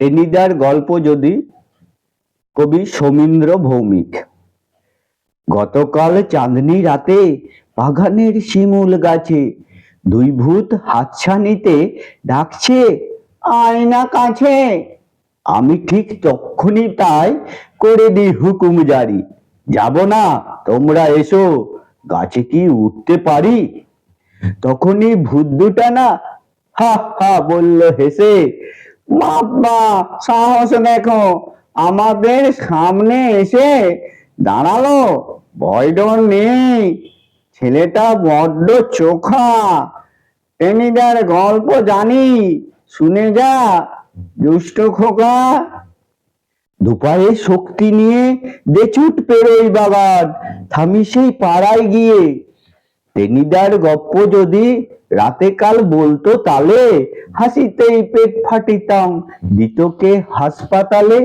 টেনিদার গল্প যদি, কবি সমীন্দ্র ভৌমিক। গতকাল চাঁদনি রাতে বাগানের শিমুল গাছে দুই ভূত হাতছানিতে ডাকছে, আয় না কাছে। আমি ঠিক তক্ষুনি তাই করে দিই হুকুম জারি, যাব না, তোমরা এসো, গাছে কি উঠতে পারি? তখনই ভূত দুটা না হা হা বলল হেসে, বাবা সাহস দেখো, আমাদের সামনে এসে দাঁড়ালো, ভয় ডর নেই, ছেলেটা বড্ড চোখা, টেনিদার গল্প জানি, শুনে যা দুষ্ট খোকা। দুপায়ে শক্তি নিয়ে দেছুট পেরোই বাগান, থামি সেই পাড়ায় গিয়ে। টেনিদার গপ্প যদি রাতে কাল বলতো তালে, হাসিতেই পেট ফাটিতাম, দিত কে হাসপাতালে।